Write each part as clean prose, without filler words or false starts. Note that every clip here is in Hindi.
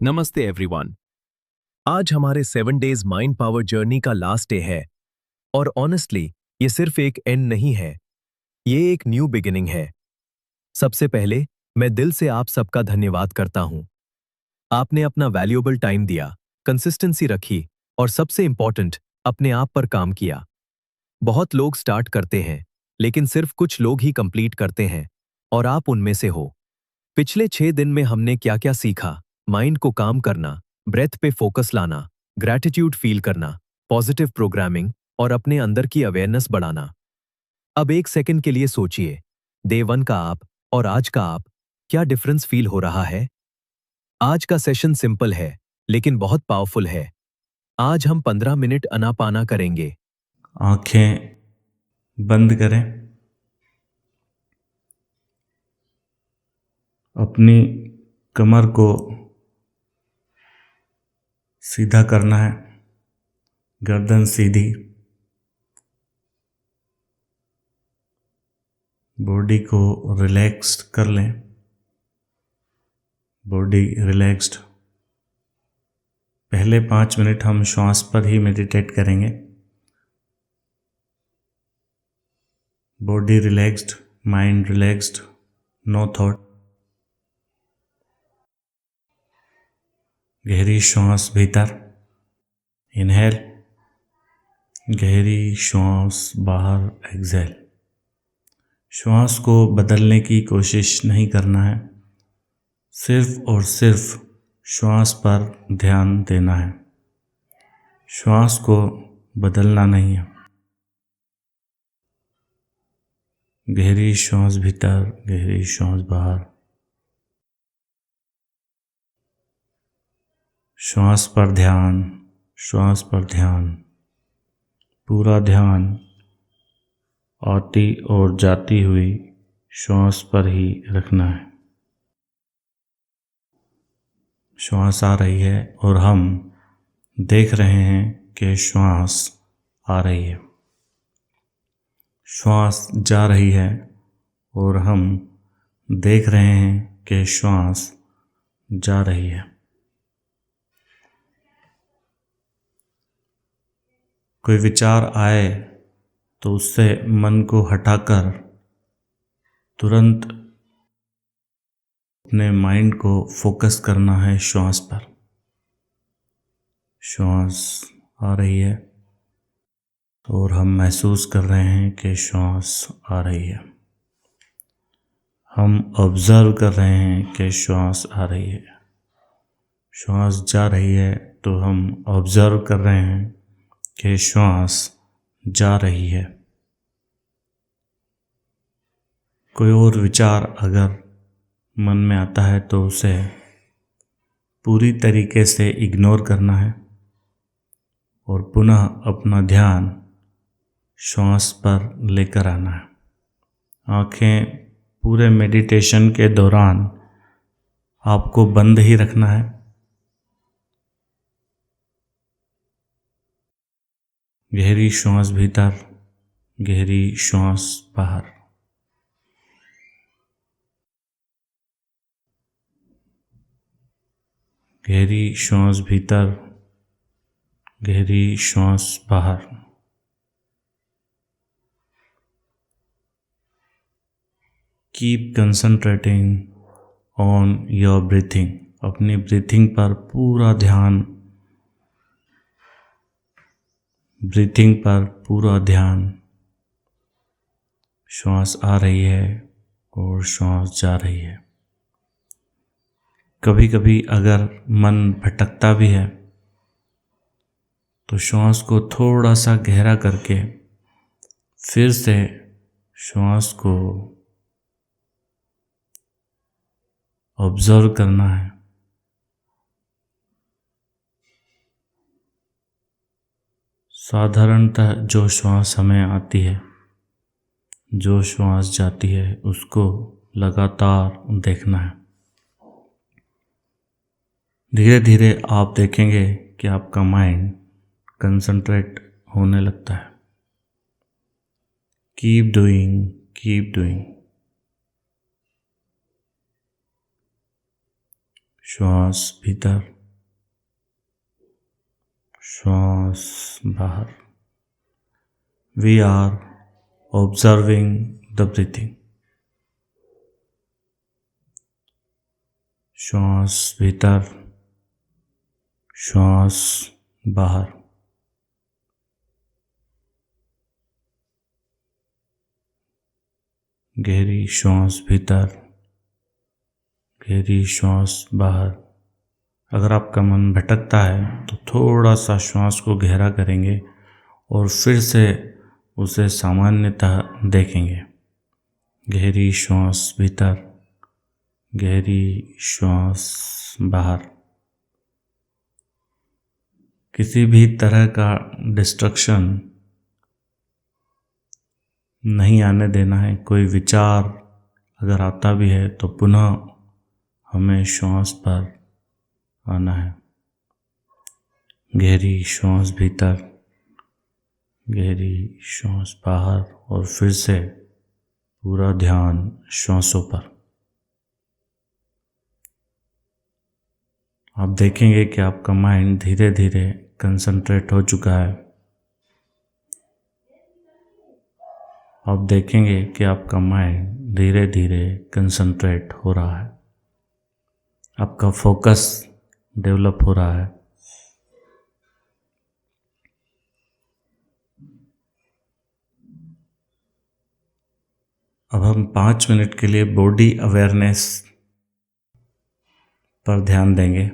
नमस्ते एवरीवन। आज हमारे 7 डेज माइंड पावर जर्नी का लास्ट डे है और ऑनेस्टली ये सिर्फ एक एंड नहीं है, ये एक न्यू बिगिनिंग है। सबसे पहले मैं दिल से आप सबका धन्यवाद करता हूं। आपने अपना वैल्यूएबल टाइम दिया, कंसिस्टेंसी रखी और सबसे इंपॉर्टेंट अपने आप पर काम किया। बहुत लोग स्टार्ट करते हैं, लेकिन सिर्फ कुछ लोग ही कंप्लीट करते हैं और आप उनमें से हो। पिछले 6 दिन में हमने क्या क्या सीखा? माइंड को काम करना, ब्रेथ पे फोकस लाना, ग्रैटिट्यूड फील करना, पॉजिटिव प्रोग्रामिंग और अपने अंदर की अवेयरनेस बढ़ाना। अब एक सेकंड के लिए सोचिए, डे 1 का आप और आज का आप, क्या डिफरेंस फील हो रहा है? आज का सेशन सिंपल है, लेकिन बहुत पावरफुल है। आज हम 15 मिनट अनापाना करेंगे। आंखें बंद करें। अपनी कमर को सीधा करना है, गर्दन सीधी, बॉडी को रिलैक्स्ड कर लें। Body relaxed. पहले 5 मिनट हम श्वास पर ही मेडिटेट करेंगे। Body relaxed, mind relaxed, no thought. गहरी श्वास भीतर, इनहेल। गहरी श्वास बाहर, एक्सहेल। श्वास को बदलने की कोशिश नहीं करना है, सिर्फ और सिर्फ श्वास पर ध्यान देना है। श्वास को बदलना नहीं है। गहरी श्वास भीतर, गहरी श्वास बाहर। श्वास पर ध्यान, श्वास पर ध्यान। पूरा ध्यान आती और जाती हुई श्वास पर ही रखना है। श्वास आ रही है और हम देख रहे हैं कि श्वास आ रही है। श्वास जा रही है और हम देख रहे हैं कि श्वास जा रही है। कोई विचार आए तो उससे मन को हटाकर तुरंत अपने माइंड को फोकस करना है श्वास पर। श्वास आ रही है और हम महसूस कर रहे हैं कि श्वास आ रही है। हम ऑब्जर्व कर रहे हैं कि श्वास आ रही है। श्वास जा रही है तो हम ऑब्जर्व कर रहे हैं कि श्वास जा रही है। कोई और विचार अगर मन में आता है तो उसे पूरी तरीके से इग्नोर करना है और पुनः अपना ध्यान श्वास पर लेकर आना है। आंखें पूरे मेडिटेशन के दौरान आपको बंद ही रखना है। गहरी श्वास भीतर, गहरी श्वास बाहर। गहरी श्वास भीतर, गहरी श्वास बाहर। Keep concentrating on your breathing. अपनी ब्रीथिंग पर पूरा ध्यान, ब्रीथिंग पर पूरा ध्यान। श्वास आ रही है और श्वास जा रही है। कभी कभी अगर मन भटकता भी है तो श्वास को थोड़ा सा गहरा करके फिर से श्वास को ऑब्जर्व करना है। साधारणतः जो श्वास हमें आती है, जो श्वास जाती है, उसको लगातार देखना है। धीरे धीरे आप देखेंगे कि आपका माइंड कंसंट्रेट होने लगता है। Keep doing, keep doing. श्वास भीतर, श्वास बाहर। We are observing the breathing. श्वास भीतर, श्वास बाहर। गहरी श्वास भीतर, गहरी श्वास बाहर। अगर आपका मन भटकता है तो थोड़ा सा श्वास को गहरा करेंगे और फिर से उसे सामान्यतः देखेंगे। गहरी श्वास भीतर, गहरी श्वास बाहर। किसी भी तरह का डिस्ट्रक्शन नहीं आने देना है। कोई विचार अगर आता भी है तो पुनः हमें श्वास पर आना है। गहरी श्वास भीतर, गहरी श्वास बाहर और फिर से पूरा ध्यान श्वासों पर। आप देखेंगे कि आपका माइंड धीरे धीरे कंसंट्रेट हो चुका है। आप देखेंगे कि आपका माइंड धीरे धीरे कंसंट्रेट हो रहा है। आपका फोकस डेवलप हो रहा है। अब हम 5 मिनट के लिए बॉडी अवेयरनेस पर ध्यान देंगे।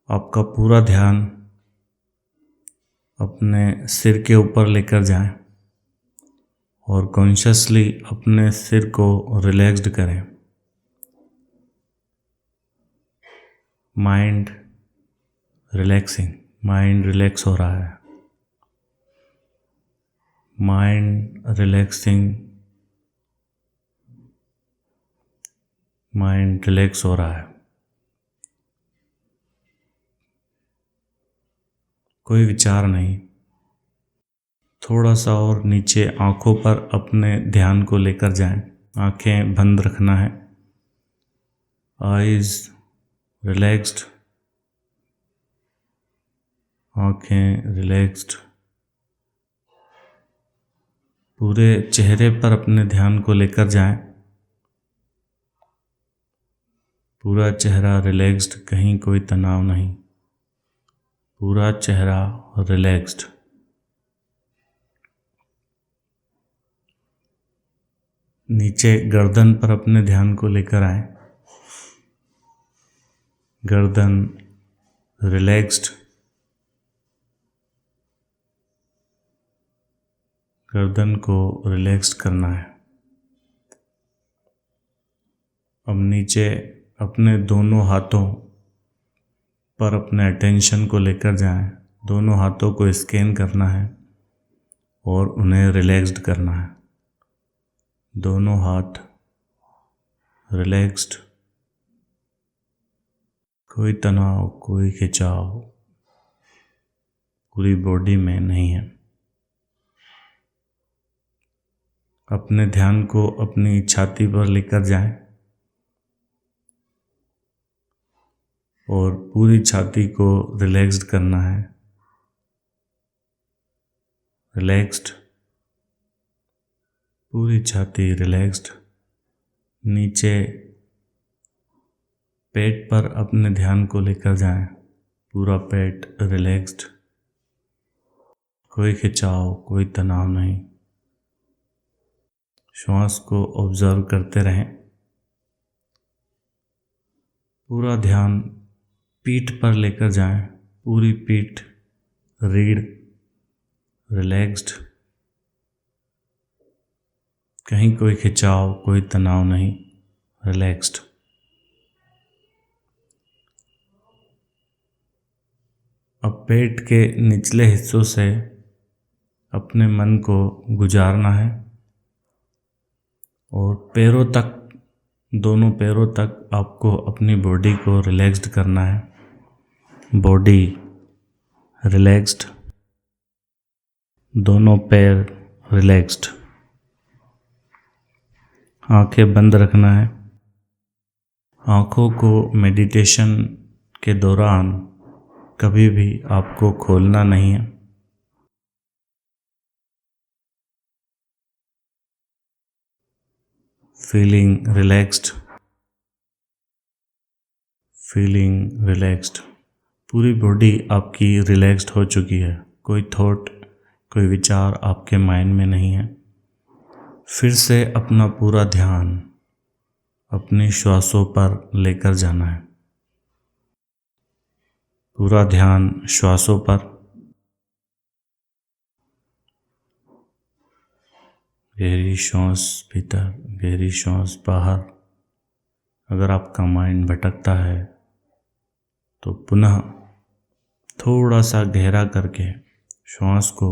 आपका पूरा ध्यान अपने सिर के ऊपर लेकर जाएं और कॉन्शियसली अपने सिर को रिलैक्स्ड करें। माइंड रिलैक्सिंग, माइंड रिलैक्स हो रहा है। माइंड रिलैक्सिंग, माइंड रिलैक्स हो रहा है। कोई विचार नहीं। थोड़ा सा और नीचे आंखों पर अपने ध्यान को लेकर जाएं। आंखें बंद रखना है। आईज रिलैक्स्ड, आंखें रिलैक्स्ड। पूरे चेहरे पर अपने ध्यान को लेकर जाएं। पूरा चेहरा रिलैक्स्ड, कहीं कोई तनाव नहीं। पूरा चेहरा रिलैक्स्ड। नीचे गर्दन पर अपने ध्यान को लेकर आए। गर्दन रिलैक्स्ड, गर्दन को रिलैक्स्ड करना है। अब नीचे अपने दोनों हाथों पर अपने अटेंशन को लेकर जाएं। दोनों हाथों को स्कैन करना है और उन्हें रिलैक्स्ड करना है। दोनों हाथ रिलैक्स्ड, कोई तनाव, कोई खिंचाव पूरी बॉडी में नहीं है। अपने ध्यान को अपनी छाती पर लेकर जाएं और पूरी छाती को रिलैक्स्ड करना है। रिलैक्स्ड, पूरी छाती रिलैक्स्ड। नीचे पेट पर अपने ध्यान को लेकर जाएं। पूरा पेट रिलैक्स्ड, कोई खिंचाव, कोई तनाव नहीं। श्वास को ऑब्जर्व करते रहें। पूरा ध्यान पीठ पर लेकर जाएं। पूरी पीठ, रीढ़ रिलैक्स्ड, कहीं कोई खिंचाव, कोई तनाव नहीं, रिलैक्स्ड। अब पेट के निचले हिस्सों से अपने मन को गुजारना है और पैरों तक, दोनों पैरों तक आपको अपनी बॉडी को रिलैक्स्ड करना है। बॉडी रिलैक्स्ड, दोनों पैर रिलैक्स्ड। आंखें बंद रखना है। आंखों को मेडिटेशन के दौरान कभी भी आपको खोलना नहीं है। Feeling relaxed, feeling relaxed. पूरी बॉडी आपकी रिलैक्स्ड हो चुकी है। कोई थॉट, कोई विचार आपके माइंड में नहीं है। फिर से अपना पूरा ध्यान अपनी श्वासों पर लेकर जाना है। पूरा ध्यान श्वासों पर। गहरी श्वास भीतर, गहरी श्वास बाहर। अगर आपका माइंड भटकता है तो पुनः थोड़ा सा गहरा करके श्वास को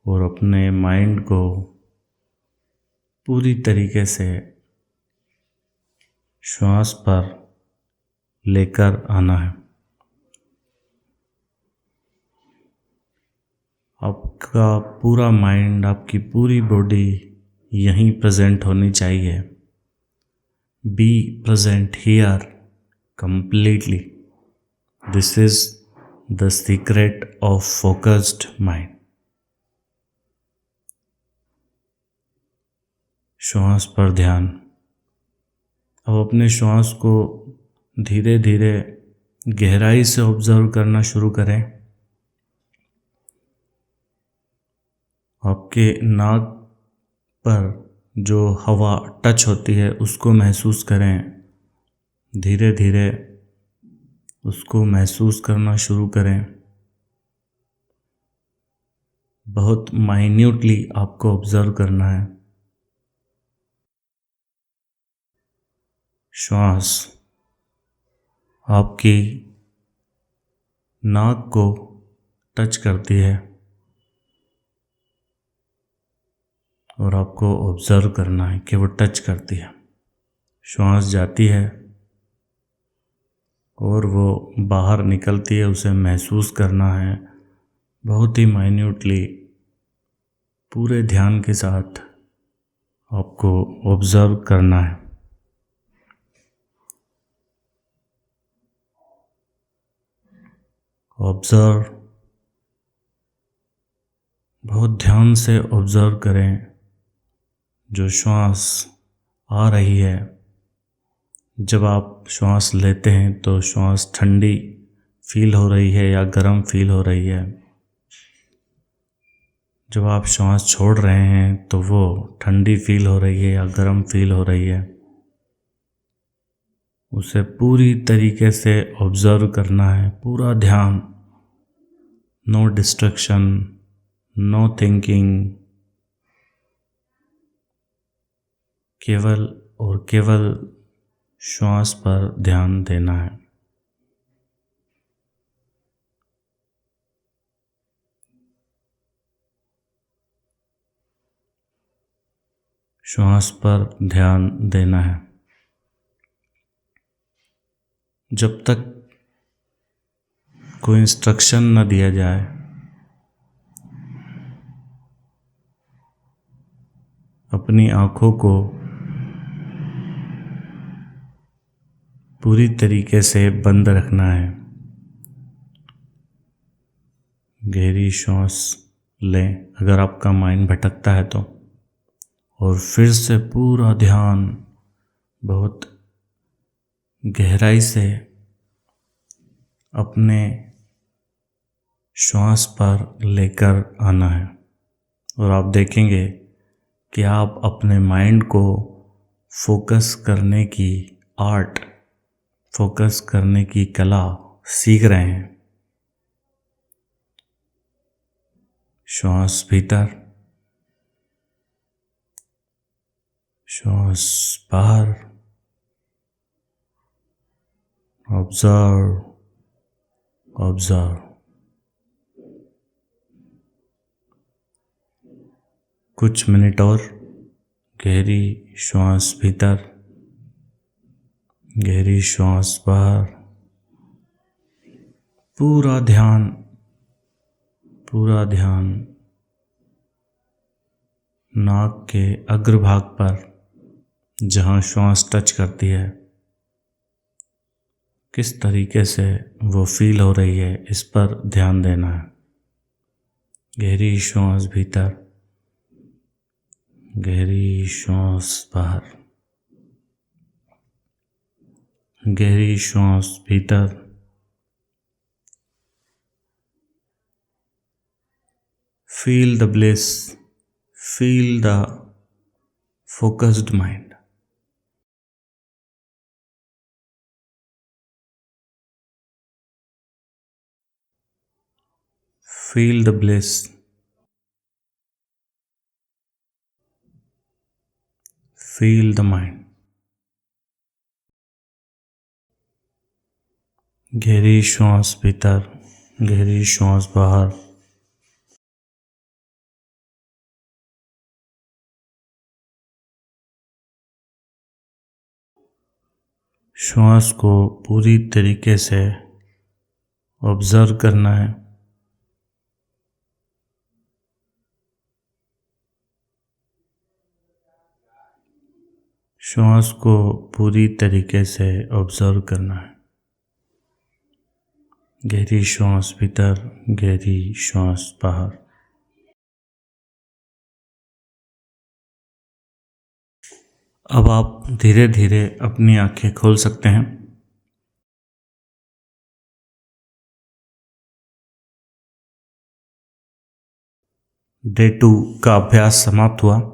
और अपने माइंड को पूरी तरीके से श्वास पर लेकर आना है। आपका पूरा माइंड, आपकी पूरी बॉडी यहीं प्रेजेंट होनी चाहिए। Be present here completely. This is the secret of focused mind. श्वास पर ध्यान। अब अपने श्वास को धीरे धीरे गहराई से ऑब्जर्व करना शुरू करें। आपके नाक पर जो हवा टच होती है उसको महसूस करें। धीरे धीरे उसको महसूस करना शुरू करें। बहुत माइन्यूटली आपको ऑब्जर्व करना है। श्वास आपकी नाक को टच करती है और आपको ऑब्जर्व करना है कि वो टच करती है। श्वास जाती है और वो बाहर निकलती है, उसे महसूस करना है। बहुत ही माइन्यूटली पूरे ध्यान के साथ आपको ऑब्जर्व करना है। ऑब्जर्व, बहुत ध्यान से ऑब्जर्व करें। जो श्वास आ रही है, जब आप श्वास लेते हैं तो श्वास ठंडी फील हो रही है या गर्म फील हो रही है। जब आप श्वास छोड़ रहे हैं तो वो ठंडी फील हो रही है या गर्म फील हो रही है। उसे पूरी तरीके से ऑब्जर्व करना है। पूरा ध्यान, नो डिस्ट्रैक्शन, नो थिंकिंग, केवल और केवल श्वास पर ध्यान देना है। श्वास पर ध्यान देना है। जब तक कोई इंस्ट्रक्शन न दिया जाए, अपनी आँखों को पूरी तरीके से बंद रखना है। गहरी श्वास लें अगर आपका माइंड भटकता है तो, और फिर से पूरा ध्यान बहुत गहराई से अपने श्वास पर लेकर आना है। और आप देखेंगे कि आप अपने माइंड को फोकस करने की आर्ट, फोकस करने की कला सीख रहे हैं। श्वास भीतर, श्वास बाहर। Observe, observe. कुछ मिनट और गहरी श्वास भीतर, गहरी श्वास बाहर। पूरा ध्यान, पूरा ध्यान नाक के अग्रभाग पर, जहाँ श्वास टच करती है। किस तरीके से वो फील हो रही है इस पर ध्यान देना है। गहरी श्वास भीतर, गहरी श्वास बाहर, गहरी श्वास भीतर, feel the bliss, feel the focused mind. Feel the bliss, feel the mind. गहरी श्वास भीतर, गहरी श्वास बाहर, श्वास को पूरी तरीके से ऑब्जर्व करना है। श्वास को पूरी तरीके से ऑब्जर्व करना है। गहरी श्वास भीतर, गहरी श्वास बाहर। अब आप धीरे धीरे अपनी आंखें खोल सकते हैं। डे 2 का अभ्यास समाप्त हुआ।